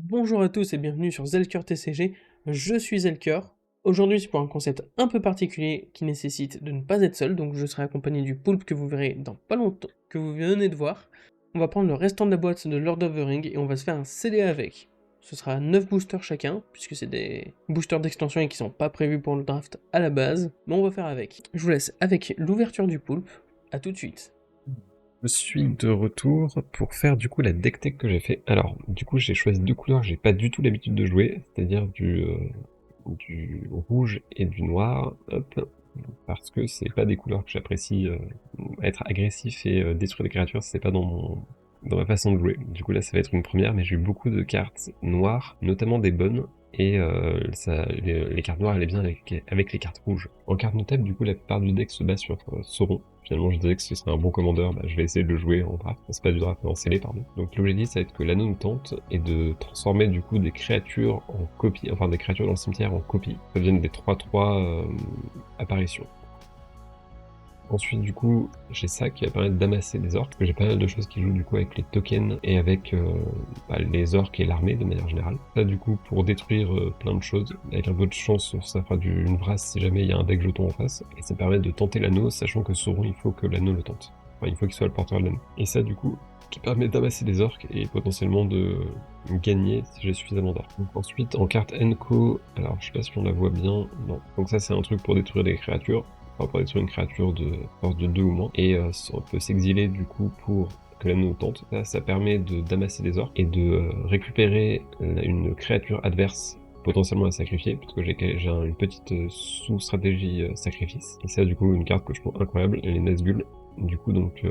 Bonjour à tous et bienvenue sur Zelker TCG, je suis Zelker. Aujourd'hui c'est pour un concept un peu particulier qui nécessite de ne pas être seul, donc je serai accompagné du poulpe que vous verrez dans pas longtemps, que vous venez de voir. On va prendre le restant de la boîte de Lord of the Ring et on va se faire un CDA avec. Ce sera 9 boosters chacun, puisque c'est des boosters d'extension et qui sont pas prévus pour le draft à la base, mais on va faire avec. Je vous laisse avec l'ouverture du poulpe, à tout de suite. Je suis de retour pour faire du coup la deck tech que j'ai fait. Alors, du coup, j'ai choisi deux couleurs que j'ai pas du tout l'habitude de jouer, c'est-à-dire du rouge et du noir, hop, parce que c'est pas des couleurs que j'apprécie. Être agressif et détruire des créatures, c'est pas dans ma façon de jouer. Du coup, là, ça va être une première, mais j'ai eu beaucoup de cartes noires, notamment des bonnes, et les cartes noires allaient bien avec les cartes rouges. En carte notable, du coup, la plupart du deck se base sur Sauron. Finalement, je disais que ce serait un bon commandeur, bah, je vais essayer de le jouer en draft. C'est pas du draft, mais en scellé, pardon. Donc l'objectif, ça va être que l'anneau nous tente et de transformer du coup des créatures en copie, enfin des créatures dans le cimetière en copie. Ça devienne des 3-3 apparitions. Ensuite, du coup, j'ai ça qui va permettre d'amasser des orques, parce que j'ai pas mal de choses qui jouent du coup avec les tokens et avec les orques et l'armée de manière générale. Ça, du coup, pour détruire plein de choses, avec un peu de chance, ça fera une vrasse si jamais il y a un deck jeton en face, et ça permet de tenter l'anneau, sachant que Sauron, il faut que l'anneau le tente. Enfin, il faut qu'il soit le porteur de l'anneau. Et ça, du coup, qui permet d'amasser des orques et potentiellement de gagner si j'ai suffisamment d'orques. Donc ensuite, en carte Enko, alors je sais pas si on la voit bien, non. Donc ça, c'est un truc pour détruire des créatures. Enfin, pour détruire une créature de force de 2 ou moins, et on peut s'exiler du coup pour que l'anneau tente. Ça permet d'amasser des orques et de récupérer une créature adverse potentiellement à sacrifier, parce que j'ai une petite sous-stratégie sacrifice. Et ça, du coup, une carte que je trouve incroyable, les Nazgûl. Du coup, donc,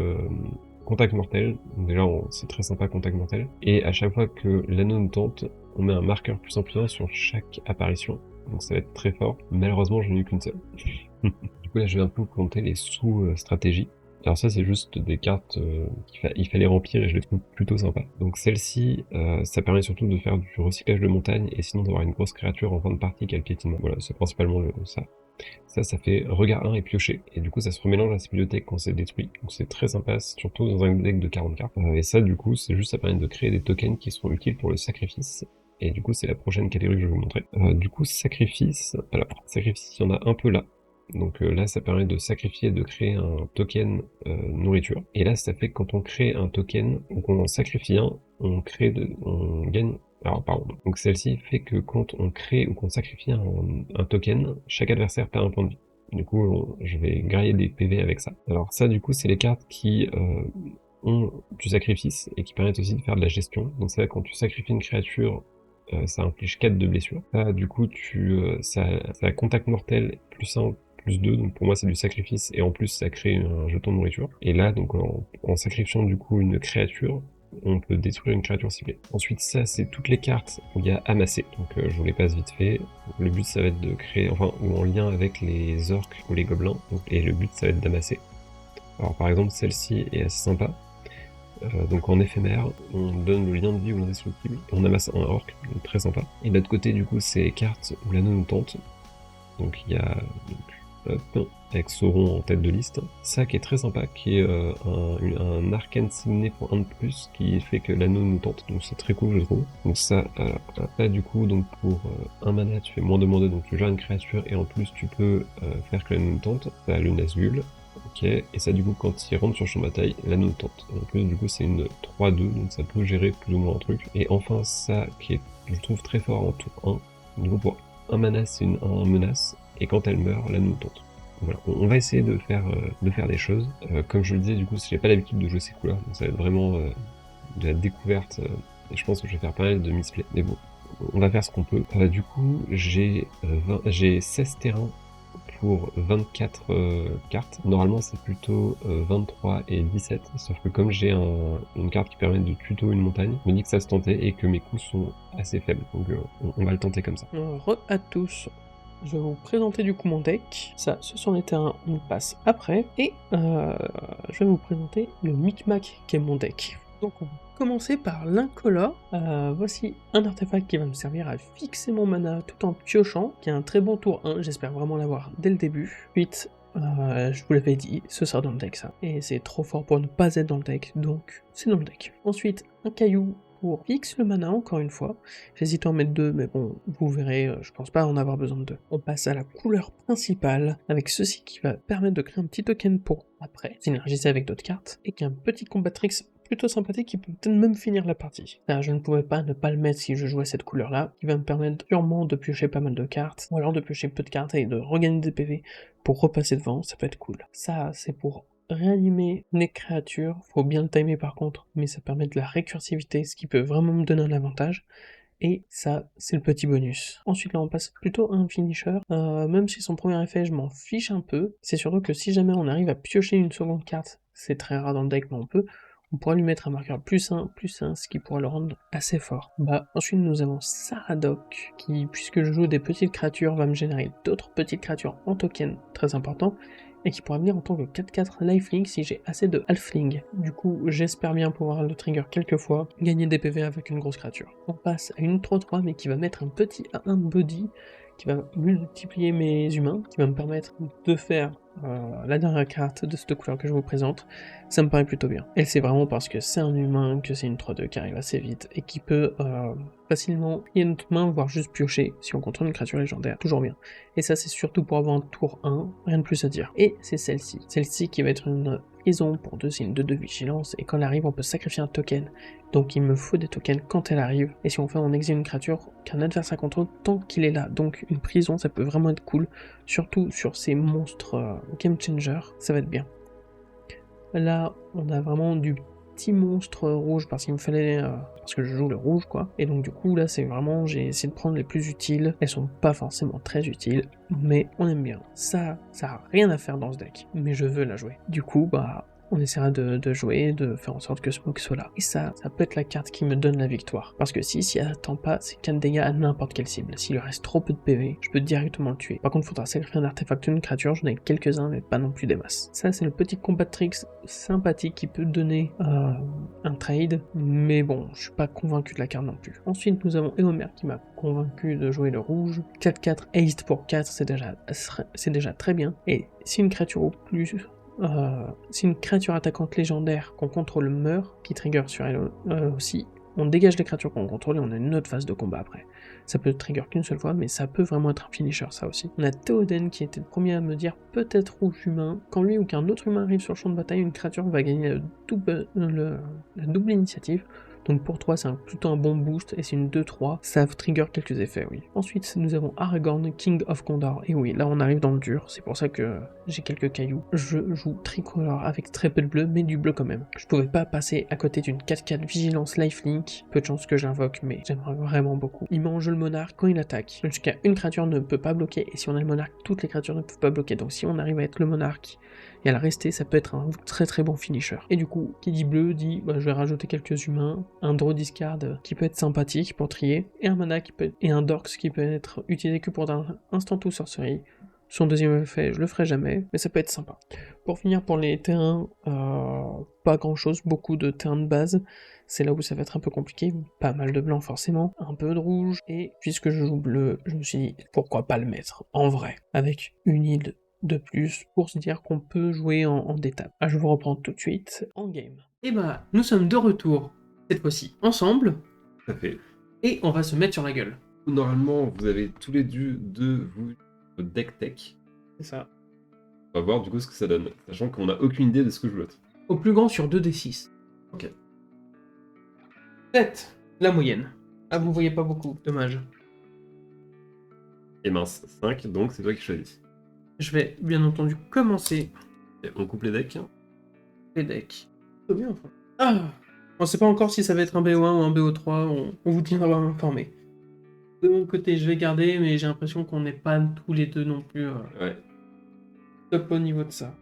contact mortel. Donc déjà, c'est très sympa, contact mortel. Et à chaque fois que l'anneau nous tente, on met un marqueur plus 1 sur chaque apparition. Donc ça va être très fort. Malheureusement, je n'ai eu qu'une seule. Du coup là je vais un peu compter les sous-stratégies. Alors ça c'est juste des cartes qu'il fallait remplir et je les trouve plutôt sympas. Donc celle-ci, ça permet surtout de faire du recyclage de montagne et sinon d'avoir une grosse créature en fin de partie qui a le piétinement. Voilà, c'est principalement ça. Ça fait regard 1 et piocher. Et du coup ça se remélange à sa bibliothèque quand c'est détruit. Donc c'est très sympa, surtout dans un deck de 40 cartes. Et ça du coup c'est juste ça permet de créer des tokens qui seront utiles pour le sacrifice. Et du coup c'est la prochaine catégorie que je vais vous montrer. Du coup sacrifice, alors sacrifice il y en a un peu là. Donc là, ça permet de sacrifier, de créer un token nourriture. Et là, ça fait que quand on crée un token, ou qu'on en sacrifie un, on gagne. Alors pardon. Donc celle-ci fait que quand on crée ou qu'on sacrifie un token, chaque adversaire perd un point de vie. Du coup, je vais grailler des PV avec ça. Alors ça, du coup, c'est les cartes qui ont du sacrifice et qui permettent aussi de faire de la gestion. Donc c'est vrai quand tu sacrifies une créature, ça inflige 4 de blessure. Ça, du coup, ça a contact mortel plus 1 plus 2, donc pour moi c'est du sacrifice, et en plus ça crée un jeton de nourriture. Et là, donc en sacrifiant du coup une créature, on peut détruire une créature ciblée. Ensuite, ça c'est toutes les cartes où il y a amasser, donc je vous les passe vite fait. Le but ça va être de créer, enfin, ou en lien avec les orques ou les gobelins, et le but ça va être d'amasser. Alors par exemple, celle-ci est assez sympa. Donc en éphémère, on donne le lien de vie ou l'indestructible, et on amasse un orc, donc très sympa. Et de l'autre côté, du coup, c'est cartes où l'anneau nous tente. Donc il y a avec Sauron en tête de liste. Ça qui est très sympa, qui est un arcane signé pour 1 de plus, qui fait que l'anneau nous tente. Donc c'est très cool, je trouve. Donc ça, là du coup, donc pour 1 mana, tu fais -2/-2, donc tu gères une créature, et en plus tu peux faire que l'anneau nous tente. T'as le Nazgûl. Ok, et ça du coup quand il rentre sur champ de bataille, l'anneau tente. En plus du coup c'est une 3-2, donc ça peut gérer plus ou moins un truc. Et enfin ça qui est, je trouve très fort en tour 1, du coup pour 1 mana c'est une 1 menace, et quand elle meurt, l'anneau tente. Voilà, on va essayer de faire des choses. Comme je le disais, du coup, j'ai pas l'habitude de jouer ces couleurs, donc ça va être vraiment de la découverte, et je pense que je vais faire pas mal de misplay. Mais bon, on va faire ce qu'on peut. Du coup, j'ai 16 terrains pour 24 cartes. Normalement, c'est plutôt 23 et 17, sauf que comme j'ai une carte qui permet de tuto une montagne, je me dis que ça se tentait et que mes coups sont assez faibles, donc on va le tenter comme ça. Re à tous. Je vais vous présenter du coup mon deck. Ça, ce sont les terrains, on passe après. Et je vais vous présenter le micmac qui est mon deck. Donc on va commencer par l'incolore. Voici un artefact qui va me servir à fixer mon mana tout en piochant, qui a un très bon tour 1, j'espère vraiment l'avoir dès le début. Ensuite, je vous l'avais dit, ce sera dans le deck ça. Et c'est trop fort pour ne pas être dans le deck, donc c'est dans le deck. Ensuite, un caillou tour fixe le mana encore une fois. J'hésite à en mettre 2, mais bon, vous verrez, je pense pas en avoir besoin de 2. On passe à la couleur principale, avec ceci qui va permettre de créer un petit token pour après, synergiser avec d'autres cartes, et qui est un petit combatrix plutôt sympathique qui peut peut-être même finir la partie. Là, je ne pouvais pas ne pas le mettre si je jouais cette couleur-là, qui va me permettre sûrement de piocher pas mal de cartes, ou alors de piocher peu de cartes et de regagner des PV pour repasser devant, ça peut être cool. Ça, c'est pour réanimer les créatures, faut bien le timer par contre, mais ça permet de la récursivité, ce qui peut vraiment me donner un avantage. Et ça, c'est le petit bonus. Ensuite, là, on passe plutôt à un finisher. Même si son premier effet, je m'en fiche un peu. C'est surtout que si jamais on arrive à piocher une seconde carte, c'est très rare dans le deck, mais on pourra lui mettre un marqueur +1, ce qui pourra le rendre assez fort. Ensuite, nous avons Saradoc, qui, puisque je joue des petites créatures, va me générer d'autres petites créatures en token, très important, et qui pourra venir en tant que 4/4 lifelink si j'ai assez de halfling. Du coup, j'espère bien pouvoir le trigger quelques fois, gagner des PV avec une grosse créature. On passe à une 3/3, mais qui va mettre un petit A1 body, qui va multiplier mes humains, qui va me permettre de faire la dernière carte de cette couleur que je vous présente. Ça me paraît plutôt bien. Et c'est vraiment parce que c'est un humain que c'est une 3/2 qui arrive assez vite et qui peut facilement plier notre main, voire juste piocher si on contrôle une créature légendaire. Toujours bien. Et ça, c'est surtout pour avoir un tour 1, rien de plus à dire. Et c'est celle-ci. Celle-ci qui va être une prison pour 2 signes de vigilance, et quand elle arrive, on peut sacrifier un token. Donc il me faut des tokens quand elle arrive, et si on fait, on exile une créature qu'un adversaire contrôle tant qu'il est là. Donc une prison, ça peut vraiment être cool, surtout sur ces monstres game changer, ça va être bien. Là, on a vraiment du petit monstre rouge parce qu'il me fallait parce que je joue le rouge quoi, et donc du coup là c'est vraiment, j'ai essayé de prendre les plus utiles. Elles sont pas forcément très utiles, mais on aime bien. Ça a rien à faire dans ce deck, mais je veux la jouer. Du coup on essaiera de jouer, de faire en sorte que Smoke soit là. Et ça peut être la carte qui me donne la victoire. Parce que si elle attend pas, c'est 4 dégâts à n'importe quelle cible. S'il lui reste trop peu de PV, je peux directement le tuer. Par contre, il faudra sacrifier un artefact ou une créature, j'en ai quelques-uns, mais pas non plus des masses. Ça, c'est le petit combat tricks sympathique qui peut donner un trade, mais bon, je suis pas convaincu de la carte non plus. Ensuite, nous avons Eomer qui m'a convaincu de jouer le rouge. 4/4 haste pour 4, c'est déjà très bien. Et si une créature au plus... si une créature attaquante légendaire qu'on contrôle meurt, qui trigger sur elle aussi, on dégage les créatures qu'on contrôle et on a une autre phase de combat après. Ça peut trigger qu'une seule fois, mais ça peut vraiment être un finisher, ça aussi. On a Théoden qui était le premier à me dire peut-être rouge humain. Quand lui ou qu'un autre humain arrive sur le champ de bataille, une créature va gagner la double initiative. Donc pour 3, c'est plutôt un bon boost, et c'est une 2/3, ça trigger quelques effets, oui. Ensuite, nous avons Aragorn, King of Gondor, et oui, là on arrive dans le dur, c'est pour ça que j'ai quelques cailloux. Je joue tricolore avec très peu de bleu, mais du bleu quand même. Je pouvais pas passer à côté d'une 4/4 vigilance lifelink, peu de chance que j'invoque, mais j'aimerais vraiment beaucoup. Il mange le monarque quand il attaque. Jusqu'à une créature ne peut pas bloquer, et si on a le monarque, toutes les créatures ne peuvent pas bloquer, donc si on arrive à être le monarque, et à la rester, ça peut être un très très bon finisher. Et du coup, qui dit bleu dit, je vais rajouter quelques humains, un draw discard qui peut être sympathique pour trier, et un mana et un dorks qui peut être utilisé que pour un instant ou sorcerie. Son deuxième effet, je le ferai jamais, mais ça peut être sympa. Pour finir, pour les terrains, pas grand chose, beaucoup de terrains de base. C'est là où ça va être un peu compliqué, pas mal de blanc forcément, un peu de rouge, et puisque je joue bleu, je me suis dit, pourquoi pas le mettre, en vrai, avec une île de plus pour se dire qu'on peut jouer en d'étapes. Je vous reprends tout de suite en game. Et nous sommes de retour, cette fois-ci ensemble. Tout à fait. Et on va se mettre sur la gueule. Normalement, vous avez tous les deux votre deck tech. C'est ça. On va voir du coup ce que ça donne, sachant qu'on n'a aucune idée de ce que je vote. Au plus grand sur 2d6. Ok. 7, la moyenne. Vous voyez pas beaucoup, dommage. Et mince, 5, donc c'est toi qui choisis. Je vais bien entendu commencer. Et on coupe les decks. Les decks. Très bien, enfin. On sait pas encore si ça va être un BO1 ou un BO3, on vous tiendra informé. De mon côté, je vais garder, mais j'ai l'impression qu'on n'est pas tous les deux non plus top au niveau de ça.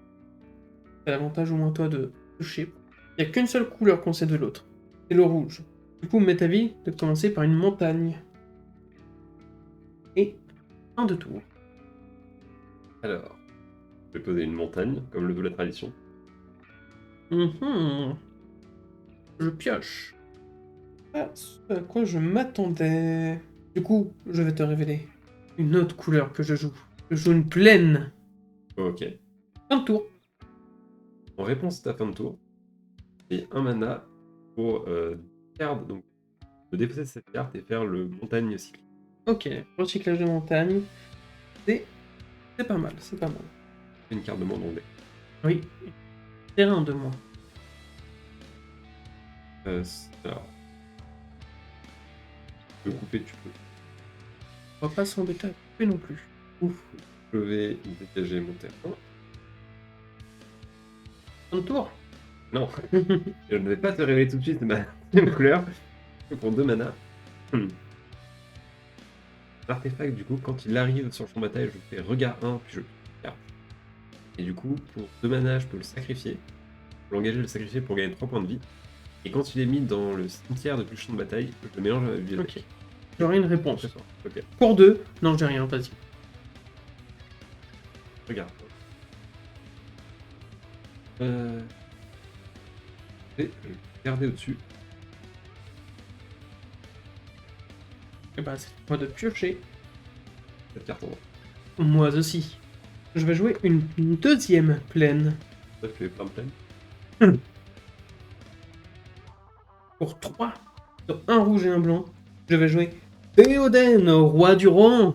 C'est l'avantage au moins toi de toucher. Il n'y a qu'une seule couleur qu'on sait de l'autre, c'est le rouge. Du coup, m'est avis de commencer par une montagne. Et un de tour. Alors, je vais poser une montagne, comme le veut la tradition. Je pioche. Ce à quoi je m'attendais. Du coup, je vais te révéler une autre couleur que je joue. Je joue une plaine. Ok. Un tour. En réponse à ta fin de tour, et un mana pour carte, donc peux défausser cette carte et faire le montagne cyclique. Ok, recyclage de montagne. C'est pas mal, c'est pas mal. Une carte de moins dans le deck. Oui, terrain de moins. Alors. Tu peux couper, tu peux. On va pas s'embêter à couper non plus. Ouf. Je vais dégager mon terrain. Un tour. Non, je ne vais pas te révéler tout de suite ma deuxième couleur. Pour 2 mana. L'artefact, du coup, quand il arrive sur le champ de bataille, je fais regard 1, puis je carte. Et du coup, pour 2 mana, je peux le sacrifier. Je peux l'engager, le sacrifier pour gagner 3 points de vie. Et quand il est mis dans le cimetière depuis le champ de bataille, je le mélange avec la bibliothèque. Ok. J'aurai une réponse. Ok, Pour 2, non, j'ai rien, vas-y. regarde. Et je vais garder au-dessus. Et bah, c'est moi de piocher. Cette carte en bas. Moi aussi. Je vais jouer une deuxième plaine. Ça fait plein de plaines. Pour 3, sur un rouge et un blanc, je vais jouer Théoden, roi du Rohan.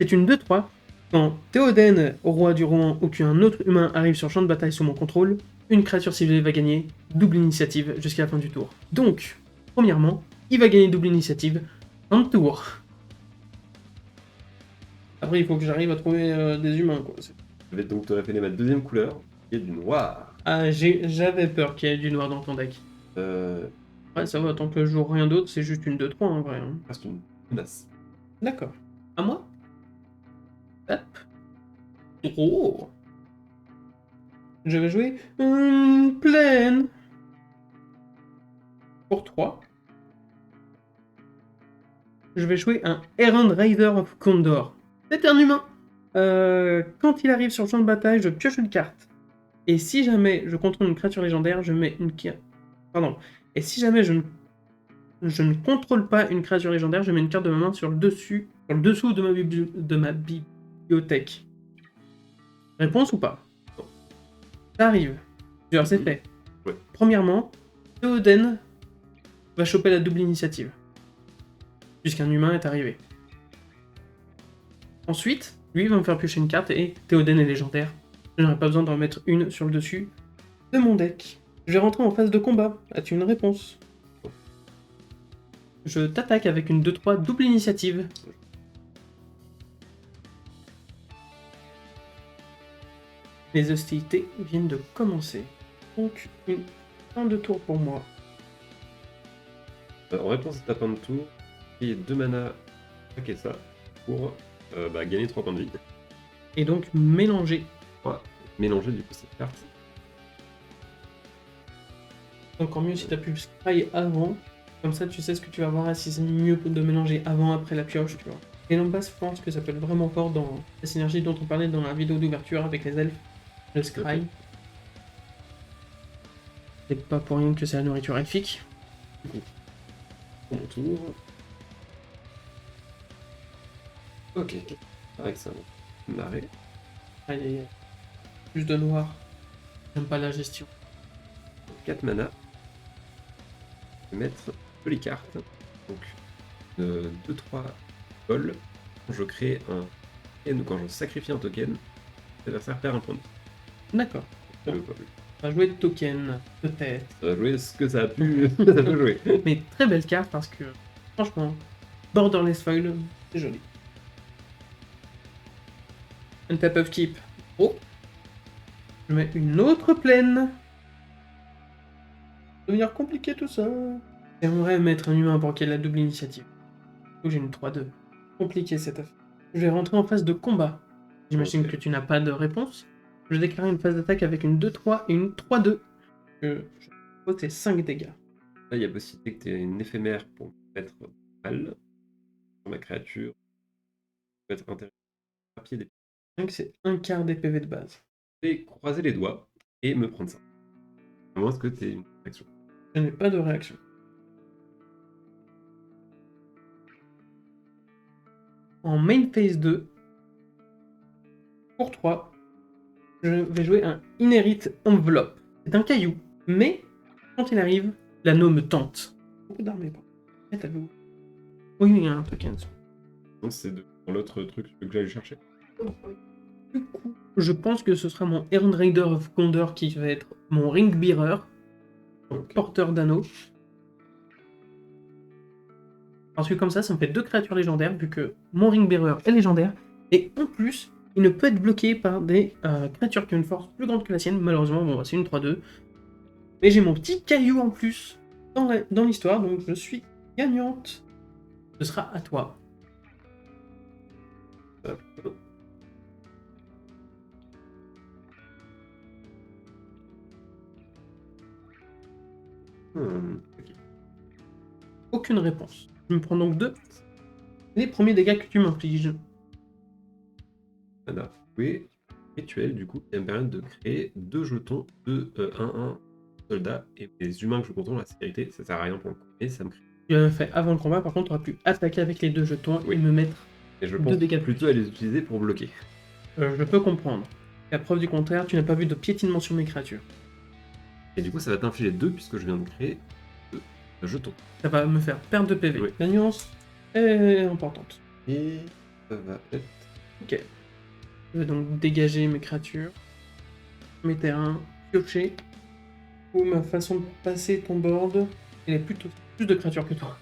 C'est une 2-3. Quand Théoden, roi du Rohan, ou qu'un autre humain arrive sur le champ de bataille sous mon contrôle, une créature ciblée va gagner double initiative jusqu'à la fin du tour. Donc, premièrement, il va gagner double initiative en tour. Après, il faut que j'arrive à trouver des humains, quoi. Je vais donc te révéler ma deuxième couleur, qui est du noir. Ah, j'avais peur qu'il y ait du noir dans ton deck. Ouais, ça va, tant que je joue rien d'autre, c'est juste une 2-3 en vrai. Hein. Reste une menace. D'accord. À moi. Hop. Oh. Je vais jouer une plaine. Pour 3. Je vais jouer un Errand Rider of Condor. C'est un humain. Quand il arrive sur le champ de bataille, je pioche une carte. Et si jamais je contrôle une créature légendaire, je mets une carte. Pardon. Et si jamais je ne contrôle pas une créature légendaire, je mets une carte de ma main sur le dessous de ma bibliothèque. Réponse ou pas? Ça arrive. Alors c'est fait. Ouais. Premièrement, Théoden va choper la double initiative. Puisqu'un humain est arrivé. Ensuite, lui va me faire piocher une carte et Théoden est légendaire. Je n'aurai pas besoin d'en mettre une sur le dessus de mon deck. Je vais rentrer en phase de combat. As-tu une réponse? Je t'attaque avec une 2-3 double initiative. Les hostilités viennent de commencer. Donc, une fin de tour pour moi. En réponse à ta fin de tour, payer 2 mana, attaquer ça, pour gagner 3 points de vie. Et donc, mélanger. Ouais. Mélanger du coup cette carte. Encore mieux si tu as pu scry avant. Comme ça, tu sais ce que tu vas voir et si c'est mieux de mélanger avant, après la pioche, tu vois. Et l'embasse, je pense que ça peut être vraiment fort dans la synergie dont on parlait dans la vidéo d'ouverture avec les elfes. Le scry. C'est pas pour rien que c'est la nourriture elfique. Du coup, pour mon tour. Ok, avec ça, marée. Aïe aïe aïe. Plus de noir. J'aime pas la gestion. 4 mana. Je vais mettre jolie carte. Donc 2-3 vol. Quand je crée un token ou quand je sacrifie un token, l'adversaire perd un point de vie. D'accord. Ça Bon. veut pas plus. On va jouer de token, peut-être. Ça va jouer ce que ça a pu ça peut jouer. Mais très belle carte parce que, franchement, Borderless Foil, c'est joli. Un tap of keep. Oh. Je mets une autre plaine. Ça va devenir compliqué tout ça. J'aimerais mettre un humain pour qu'il y ait la double initiative. Donc j'ai une 3-2. Compliqué cette affaire. Je vais rentrer en phase de combat. J'imagine Ok. que tu n'as pas de réponse. Je vais déclarer une phase d'attaque avec une 2-3 et une 3-2. Je pose tes 5 dégâts. Là, il y a possibilité que tu aies une éphémère pour mettre mal sur ma créature. Ça peut être intéressant. Papier des Donc c'est un quart des PV de base. et croiser les doigts et me prendre ça. À moins que tu aies une action. Je n'ai pas de réaction. En main phase 2, pour 3, je vais jouer un Inherit Envelope. C'est un caillou, mais quand il arrive, l'anneau me tente. Beaucoup d'armées. t'avais où? Oui, il y a un token. Non, c'est dans l'autre truc que j'allais chercher. Du coup, je pense que ce sera mon Errand Raider of Condor qui va être mon Ring Bearer, Ok. porteur d'anneaux. Parce que comme ça me fait 2 créatures légendaires, vu que mon Ring Bearer est légendaire. Et en plus, il ne peut être bloqué par des créatures qui ont une force plus grande que la sienne. Malheureusement, bon, c'est une 3-2. Mais j'ai mon petit caillou en plus dans l'histoire, donc je suis gagnante. Ce sera à toi. Hop. Ok. Aucune réponse. Je me prends donc 2. Les premiers dégâts que tu m'infliges. Mana. Oui. Rituel, du coup, qui va me permettre de créer 2 jetons de 1-1 soldats et les humains que je contrôle la sécurité. Ça sert à rien pour le coup. Et ça me crée. Tu l'avais fait avant le combat, par contre, tu auras pu attaquer avec les 2 jetons Oui. et me mettre Et je 2 pense dégâts de plutôt à les utiliser pour bloquer. Je peux comprendre. À preuve du contraire, tu n'as pas vu de piétinement sur mes créatures. Et du coup, ça va t'infliger 2 puisque je viens de créer 2 jetons. Ça va me faire perdre de PV. Oui. La nuance est importante. Et ça va être. Ok. Je vais donc dégager mes créatures, mes terrains, piocher. Ou ma façon de passer ton board, il a plutôt plus de créatures que toi.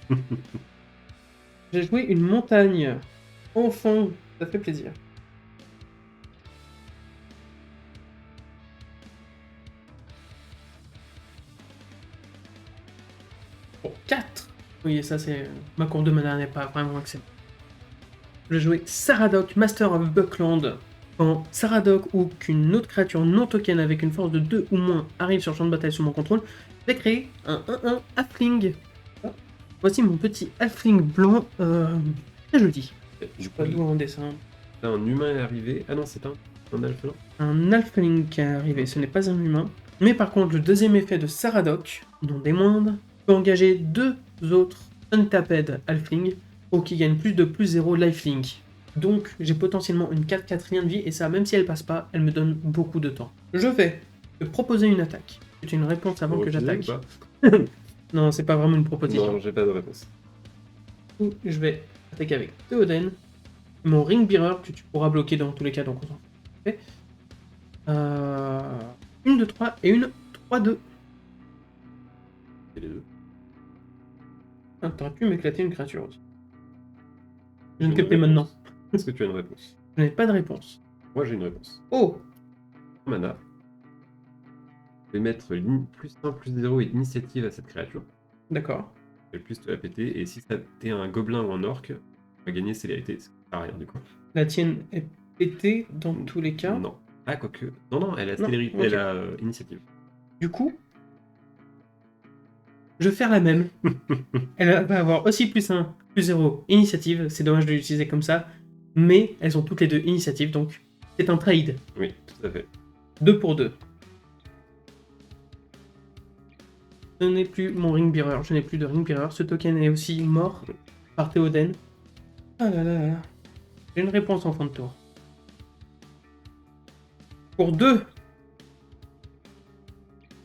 J'ai joué une montagne. Enfin, ça fait plaisir. Pour 4. Oui, ça c'est... Ma courbe de mana n'est pas vraiment excellente. Je vais jouer Saradoc, Master of Buckland. Quand Saradoc ou qu'une autre créature non token avec une force de 2 ou moins arrive sur le champ de bataille sous mon contrôle, je vais créer un 1-1 Halfling. Voici mon petit Halfling blanc. Très joli. Du coup, Pas d'où un dessin. un humain est arrivé. Ah non, c'est un alphelin. Un Halfling qui est arrivé, ce n'est pas un humain. Mais par contre, le deuxième effet de Saradoc, non des moindres, peut engager 2 autres Untapped Halfling ou qui gagnent plus de plus 0 lifelink. Donc j'ai potentiellement une 4/4 de vie et ça, même si elle passe pas, elle me donne beaucoup de temps. Je vais te proposer une attaque. C'est une réponse avant que j'attaque. Non, c'est pas vraiment une proposition. Non, j'ai pas de réponse. Du coup, je vais attaquer avec Théoden. Mon Ring Bearer que tu pourras bloquer dans tous les cas, donc on s'en fait. Une de 3 et une 3-2. Et les deux. Ah, t'aurais pu m'éclater une créature aussi. Je ne captais maintenant. Est-ce que tu as une réponse? Je n'ai pas de réponse. Moi j'ai une réponse. Oh! Mana. Je vais mettre plus 1, plus 0 et initiative à cette créature. D'accord. Elle puisse te la péter. Et si t'es un gobelin ou un orc, tu vas gagner célérité. Ça sert à rien du coup. La tienne est pétée dans tous les cas. Non. Ah, quoique. Non, elle a Non, célérité. ok. Elle a initiative. Du coup, je vais faire la même. Elle va avoir aussi plus 1, plus 0 initiative. C'est dommage de l'utiliser comme ça. Mais elles ont toutes les deux initiative, donc c'est un trade. Oui, tout à fait. 2 pour 2. Ce n'est plus mon Ring Bearer. Je n'ai plus de Ring Bearer. Ce token est aussi mort par Théoden. Ah là là là. J'ai une réponse en fin de tour. Pour 2,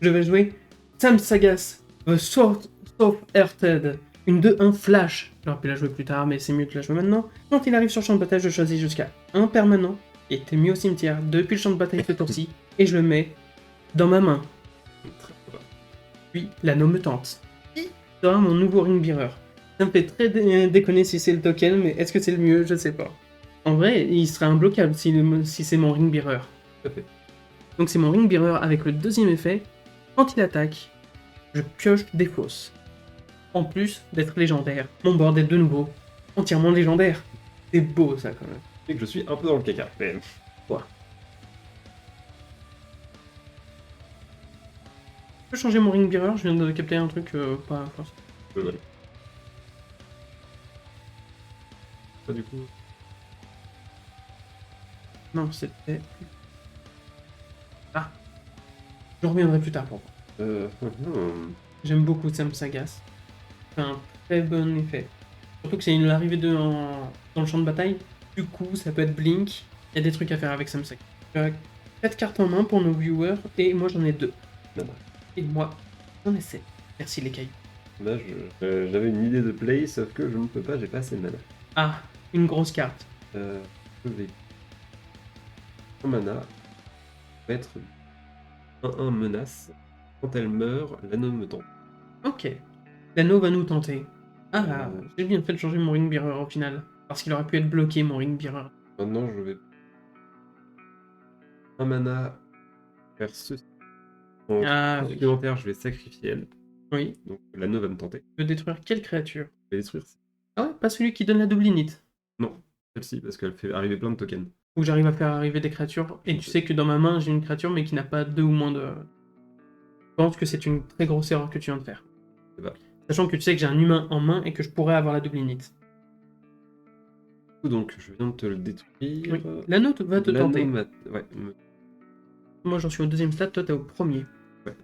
je vais jouer Sam Sagas, The Sword of Earthed, une 2-1 flash. J'aurais pu la jouer plus tard, mais c'est mieux de la jouer maintenant. Quand il arrive sur le champ de bataille, je choisis jusqu'à un permanent qui était mis au cimetière depuis le champ de bataille ce tour-ci, et je le mets dans ma main. Puis l'anneau me tente. Qui sera mon nouveau Ring Bearer? Ça me fait très déconner si c'est le token, mais est-ce que c'est le mieux? Je sais pas. En vrai, il serait imbloquable si c'est mon Ring Bearer. Tout à fait. Donc c'est mon Ring Bearer avec le deuxième effet. Quand il attaque, je pioche des fausses. En plus d'être légendaire, mon board est de nouveau entièrement légendaire. C'est beau ça quand même. Et que je suis un peu dans le caca. Mais... Quoi? Je peux changer mon Ring Bearer, je viens de capter un truc pas force. voilà. Ça du coup. Non, c'était... Ah. Je reviendrai plus tard pour voir. J'aime beaucoup Sam Sagas. C'est un très bon effet. Surtout que c'est l'arrivée dans le champ de bataille. Du coup, ça peut être Blink. Il y a des trucs à faire avec Sam Sagas. J'ai 4 cartes en main pour nos viewers et moi j'en ai 2. Voilà. Et moi, j'en ai 7. Merci les cailloux. Là, j'avais une idée de play, sauf que je ne peux pas, j'ai pas assez de mana. Ah, une grosse carte. Je vais... Un mana, mettre 1-1 menace. Quand elle meurt, l'anneau me tente. Ok. L'anneau va nous tenter. Ah, Euh. j'ai bien fait de changer mon Ring Bearer au final. Parce qu'il aurait pu être bloqué, mon Ring Bearer. Maintenant, je vais... Un mana, faire ceci. En Ah oui. supplémentaire, je vais sacrifier elle. Oui. Donc l'anneau va me tenter. Je veux détruire quelle créature? Je vais détruire. Ah ouais, pas celui qui donne la double init. Non, celle-ci, parce qu'elle fait arriver plein de tokens. Où j'arrive à faire arriver des créatures. Et tu sais que dans ma main, j'ai une créature, mais qui n'a pas 2 ou moins de... Je pense que c'est une très grosse erreur que tu viens de faire. C'est pas. Sachant que tu sais que j'ai un humain en main et que je pourrais avoir la double init. Donc, je viens de te le détruire. Oui. L'anneau va te tenter. Ouais, Moi, j'en suis au 2e stade, toi, t'es au 1er. ouais.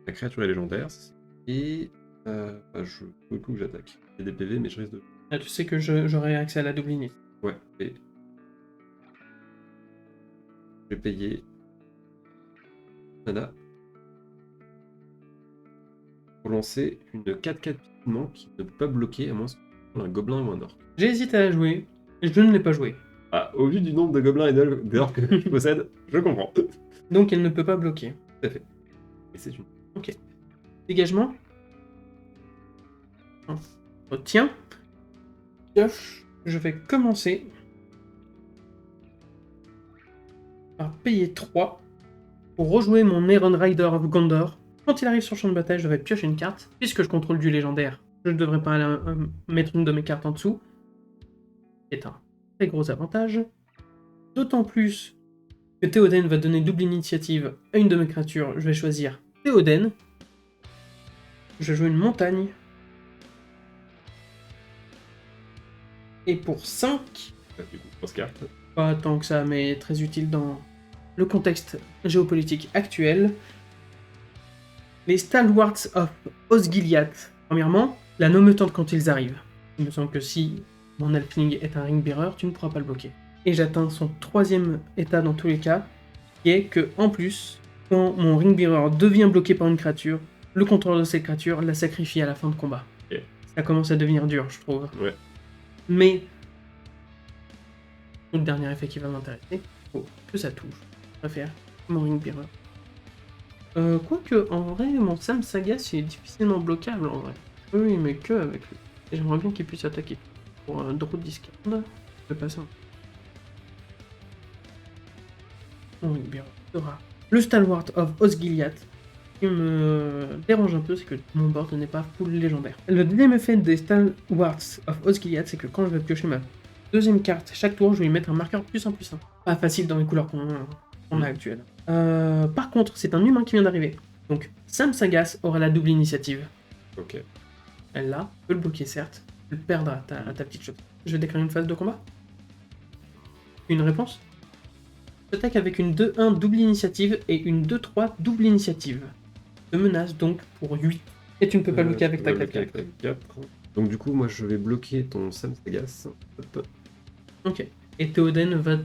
La créature est légendaire. Et je pour le coup, j'attaque. J'ai des PV, mais je risque de... Là, tu sais que j'aurai accès à la double init. Ouais, et... Je vais payer... Mana. Pour lancer une 4-4 piquement qui ne peut pas bloquer à moins que ce soit un gobelin ou un orc. J'ai hésité à la jouer, et je ne l'ai pas joué. Ah, au vu du nombre de gobelins et d'orcs que je possède, je comprends. Donc elle ne peut pas bloquer. Tout à fait. Et c'est une... Ok. Dégagement. Tiens. Pioche. Je vais commencer par payer 3 pour rejouer mon Iron Rider of Gondor. Quand il arrive sur le champ de bataille, je vais piocher une carte. Puisque je contrôle du légendaire, je ne devrais pas aller, mettre une de mes cartes en dessous. C'est un très gros avantage. D'autant plus que Théoden va donner double initiative à une de mes créatures. Je vais choisir Théoden. Je vais jouer une montagne. Et pour 5, Du coup, grosse carte. pas tant que ça, mais très utile dans le contexte géopolitique actuel, les Stalwarts of Osgiliath. Premièrement, l'anneau me tente quand ils arrivent. Il me semble que si mon Elfling est un Ringbearer, tu ne pourras pas le bloquer. Et j'atteins son 3e état dans tous les cas, qui est que, en plus, quand mon Ringbearer devient bloqué par une créature, le contrôleur de cette créature la sacrifie à la fin de combat. Ok. Ça commence à devenir dur, je trouve. Ouais. Mais, le dernier effet qui va m'intéresser, faut que ça touche. Je préfère mon Ringbearer. Quoique, en vrai, mon Sam Sagas il est difficilement bloquable en vrai. Oui, mais que avec lui. Et j'aimerais bien qu'il puisse attaquer. Pour un draw de discard, je passe un. Mon Ringbearer sera le Stalwart of Osgiliath. Ce qui me dérange un peu, c'est que mon board n'est pas full légendaire. Le deuxième effet des Stalwarts of Osgiliath, c'est que quand je vais piocher ma 2e carte, chaque tour, je vais lui mettre un marqueur +1/+1. Pas facile dans les couleurs qu'on a actuelles. Par contre, c'est un humain qui vient d'arriver. Donc, Sam Sagas aura la double initiative. Ok. Elle l'a, peut le bloquer certes, peut le perdre à ta petite chose. Je vais déclarer une phase de combat. Une réponse. J'attaque avec une 2-1 double initiative et une 2-3 double initiative. De menace donc pour 8. Et tu ne peux pas bloquer avec ta 4-4. Donc du coup, moi je vais bloquer ton Sam Sagas. Hop. Ok. Et Théoden va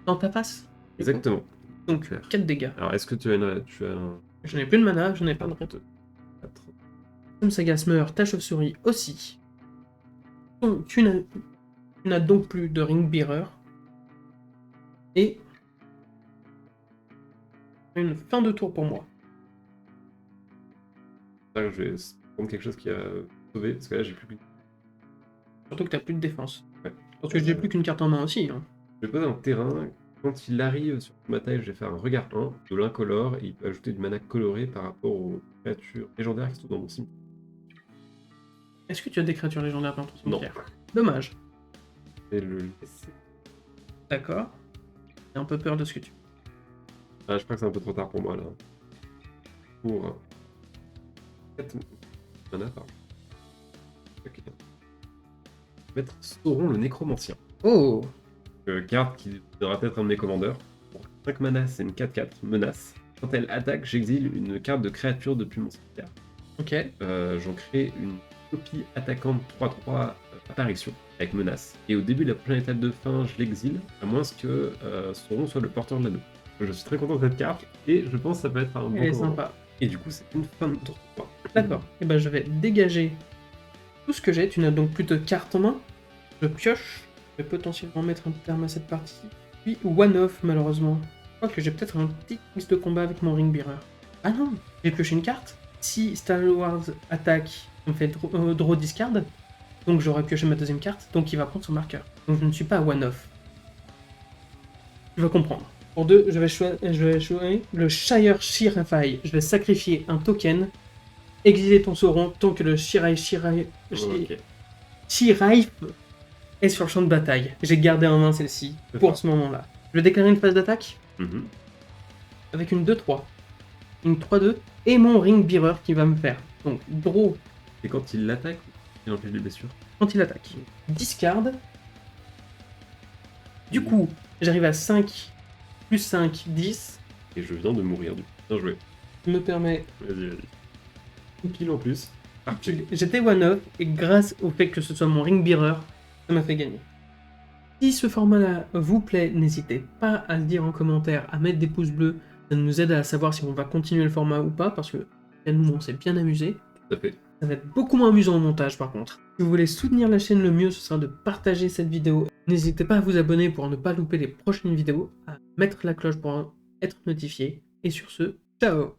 dans ta face. Exactement. Donc 4 dégâts. Alors est-ce que tu as un... J'en ai plus de mana, j'en ai pas de retour. Sam Sagas meurt, ta chauve-souris aussi. Donc, tu n'as donc plus de Ringbearer. Et une fin de tour pour moi. Là, je vais prendre quelque chose qui a sauvé, parce que là j'ai plus qu'une... Surtout que t'as plus de défense. Ouais. Parce que j'ai plus qu'une carte en main aussi. Hein. Je vais poser un terrain. Quand il arrive sur ma taille, je vais faire un regard 1 de l'incolore et il peut ajouter du mana coloré par rapport aux créatures légendaires qui sont dans mon cimetière. Est-ce que tu as des créatures légendaires dans ton Non. cimetière? Dommage. Je vais le laisser. D'accord. J'ai un peu peur de ce que tu... Ah, je crois que c'est un peu trop tard pour moi là. Pour 4 mana, pardon. Ok. Mettre Sauron le Nécromancien. Oh! Carte qui devra être un de mes commandeurs. Pour 5 mana, c'est une 4-4 menace. Quand elle attaque, j'exile une carte de créature depuis mon cimetière. Ok. J'en crée une copie attaquante 3-3 apparition avec menace. Et au début de la prochaine étape de fin, je l'exile, à moins que Sauron soit le porteur de l'anneau. Je suis très content de cette carte, et je pense que ça peut être un bon Elle est commandant. sympa. Et du coup, c'est une fin de tour. D'accord. Et ben je vais dégager tout ce que j'ai. Tu n'as donc plus de cartes en main. Je pioche. Je vais potentiellement mettre un terme à cette partie. Puis one-off, malheureusement. Je crois que j'ai peut-être un petit mix de combat avec mon Ring Bearer. Ah non, j'ai pioché une carte. Si Star Wars attaque, on fait draw discard. Donc j'aurais pioché ma deuxième carte, donc il va prendre son marqueur. Donc je ne suis pas à one-off. Tu vas comprendre. Pour 2, je vais jouer le Shire Shirafai. Je vais sacrifier un token, exiler ton Sauron tant que le Shiraif est sur le champ de bataille. J'ai gardé en main celle-ci pour ce moment-là. Je vais déclarer une phase d'attaque avec une 2-3, une 3-2 et mon Ring Bearer qui va me faire. Donc draw. Et quand il l'attaque, il empêche des blessures. Quand il attaque. Discard. Du coup, j'arrive à 5, plus 5, 10. Et je viens de mourir, du coup. Bien joué. Me permet. Vas-y. Une pile en plus. J'étais one-off et grâce au fait que ce soit mon Ring Bearer, ça m'a fait gagner. Si ce format-là vous plaît, n'hésitez pas à le dire en commentaire, à mettre des pouces bleus. Ça nous aide à savoir si on va continuer le format ou pas, parce que nous, on s'est bien amusé. Tout à fait. Ça va être beaucoup moins amusant au montage par contre. Si vous voulez soutenir la chaîne, le mieux ce sera de partager cette vidéo. N'hésitez pas à vous abonner pour ne pas louper les prochaines vidéos, à mettre la cloche pour être notifié. Et sur ce, ciao!